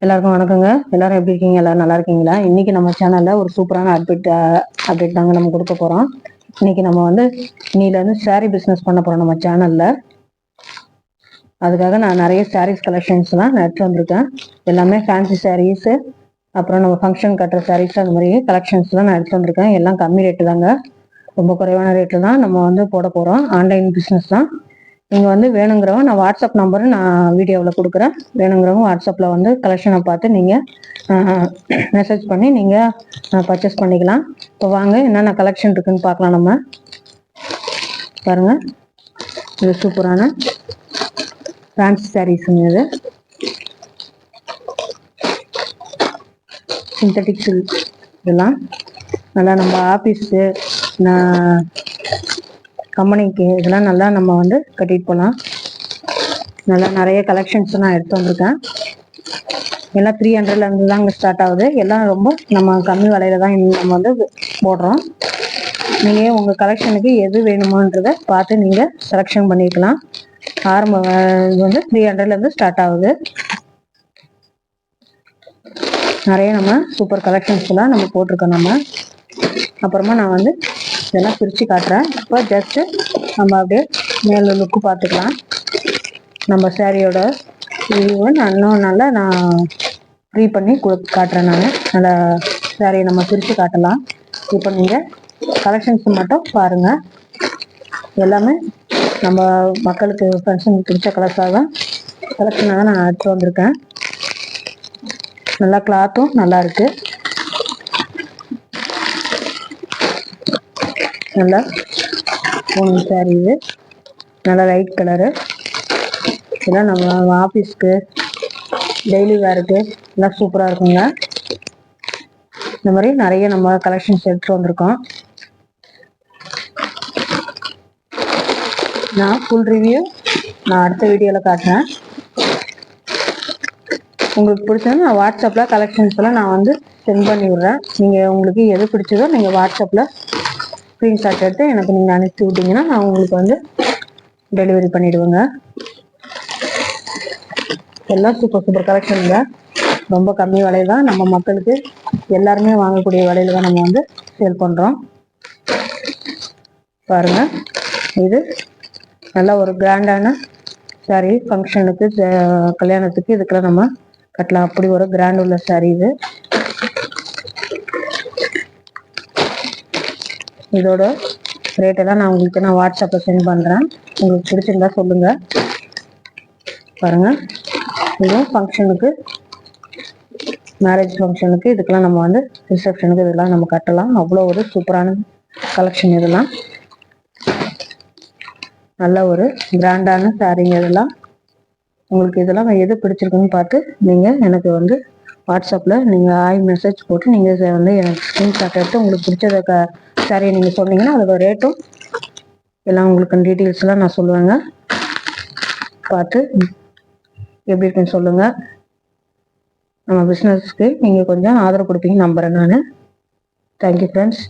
எல்லாருக்கும் வணக்கங்க. எல்லாரும் எப்படி இருக்கீங்க? எல்லாரும் நல்லா இருக்கீங்களா? இன்னைக்கு நம்ம சேனல்ல ஒரு சூப்பரான அப்டேட் தாங்க நம்ம கொடுக்க போறோம். இன்னைக்கு நம்ம இன்னில இருந்து சாரீ பிசினஸ் பண்ண போறோம் நம்ம சேனல்ல. அதுக்காக நான் நிறைய சாரீஸ் கலெக்ஷன்ஸ் எல்லாம் நான் எடுத்து வந்திருக்கேன். எல்லாமே ஃபேன்சி சாரீஸ், அப்புறம் நம்ம ஃபங்க்ஷன் கட்டுற சாரீஸ், அந்த மாதிரி கலெக்ஷன்ஸ் எல்லாம் நான் எடுத்து வந்திருக்கேன். எல்லாம் கம்மி ரேட்டு தாங்க, ரொம்ப குறைவான ரேட்டு தான் நம்ம போட போறோம். ஆன்லைன் பிசினஸ் தான். நீங்கள் வேணுங்கிறவங்க நான் வாட்ஸ்அப் நம்பரு நான் வீடியோவில் கொடுக்குறேன். வேணுங்கிறவங்க வாட்ஸ்அப்பில் கலெக்ஷனை பார்த்து நீங்கள் மெசேஜ் பண்ணி நீங்கள் பர்ச்சேஸ் பண்ணிக்கலாம். இப்போ வாங்க என்னென்ன கலெக்ஷன் இருக்குன்னு பார்க்கலாம். நம்ம பாருங்கள், இது சூப்பரான ஃபேன்சி சாரீஸுங்க. இது சிந்தட்டிக் சில்க், இதெல்லாம் நல்லா நம்ம ஆஃபீஸுக்கு கம்பெனிக்கு இதெல்லாம் நல்லா நம்ம கட்டிட்டு போகலாம். நல்லா நிறைய கலெக்ஷன்ஸ் நான் எடுத்து வந்திருக்கேன். எல்லாம் 300லேருந்து தான் இங்கே ஸ்டார்ட் ஆகுது. எல்லாம் ரொம்ப நம்ம கம்மி விலையில தான் நம்ம போடுறோம். நீங்கள் உங்கள் கலெக்ஷனுக்கு எது வேணுமோன்றதை பார்த்து நீங்கள் செலெக்ஷன் பண்ணிக்கலாம். ஆரம்ப இது 300லேருந்து ஸ்டார்ட் ஆகுது. நிறைய நம்ம சூப்பர் கலெக்ஷன்ஸ்லாம் நம்ம போட்டிருக்கோம். அப்புறமா நான் இதெல்லாம் பிரித்து காட்டுறேன். இப்போ ஜஸ்ட்டு நம்ம அப்படியே மேலே லுக்கு பார்த்துக்கலாம். நம்ம சாரியோட வியூவை இன்னும் நல்லா நான் ஃப்ரீ பண்ணி காட்டுறேன். நான் நல்லா சாரியை நம்ம பிரித்து காட்டலாம். இப்போ நீங்கள் கலெக்ஷன்ஸ் மட்டும் பாருங்கள். எல்லாமே நம்ம மக்களுக்கு ஃபங்க்ஷனுக்கு பிடிச்ச கலெக்ஷனாக தான் நான் எடுத்து வந்திருக்கேன். நல்லா கிளாத்தும் நல்லா இருக்குது. நல்லா பூனம் சாரி, இது நல்லா லைட் கலரு. இதெல்லாம் நம்ம ஆஃபீஸ்க்கு டெய்லி வேருக்கு எல்லாம் சூப்பராக இருக்குங்க. இந்த மாதிரி நிறைய நம்ம கலெக்ஷன்ஸ் எடுத்துகிட்டு வந்திருக்கோம். நான் ஃபுல் ரிவ்யூ நான் அடுத்த வீடியோவில் காட்டுறேன். உங்களுக்கு பிடிச்சது நான் வாட்ஸ்அப்பில் கலெக்ஷன்ஸ்லாம் நான் சென்ட் பண்ணி விட்றேன். நீங்கள் உங்களுக்கு எது பிடிச்சதோ நீங்கள் வாட்ஸ்அப்பில் ஸ்க்ரீன்ஷாட் எடுத்து எனக்கு நீங்கள் அனுப்பி விட்டிங்கன்னா நான் உங்களுக்கு டெலிவரி பண்ணிவிடுவேங்க. எல்லாம் சூப்பர் கலெக்ஷனுங்க. ரொம்ப கம்மி விலையில தான் நம்ம மக்களுக்கு எல்லாருமே வாங்கக்கூடிய விலையில தான் நம்ம சேல் பண்ணுறோம். பாருங்கள், இது நல்லா ஒரு கிராண்டான சாரீ. ஃபங்க்ஷனுக்கு, கல்யாணத்துக்கு இதுக்கெல்லாம் நம்ம கட்டலாம். அப்படி ஒரு கிராண்ட் உள்ள சாரீ இது. இதோட ரேட்டெல்லாம் நான் உங்களுக்கு வாட்ஸ்அப்பில் சென்ட் பண்ணுறேன். உங்களுக்கு பிடிச்சிருந்தா சொல்லுங்கள். பாருங்கள், இதுவும் ஃபங்க்ஷனுக்கு, மேரேஜ் ஃபங்க்ஷனுக்கு, இதுக்கெல்லாம் நம்ம ரிசப்ஷனுக்கு இதெல்லாம் நம்ம கட்டலாம். அவ்வளோ ஒரு சூப்பரான கலெக்ஷன். இதெல்லாம் நல்ல ஒரு பிராண்டான சாரீங்க. இதெல்லாம் உங்களுக்கு இதெல்லாம் எது பிடிச்சிருக்குன்னு பார்த்து நீங்கள் எனக்கு வாட்ஸ்அப்பில் நீங்கள் மெசேஜ் போட்டு நீங்கள் எனக்கு ஸ்க்ரீன்ஷாட் எடுத்து உங்களுக்கு பிடிச்சத சாரியை நீங்கள் சொன்னீங்கன்னா அதோட ரேட்டும் எல்லாம் உங்களுக்கு டீட்டெயில்ஸ்லாம் நான் சொல்லுவேங்க. பார்த்து எப்படி இருக்குன்னு சொல்லுங்கள். நம்ம பிஸ்னஸ்க்கு நீங்கள் கொஞ்சம் ஆதரவு கொடுப்பீங்க நம்புகிறேன் நான். Thank you friends.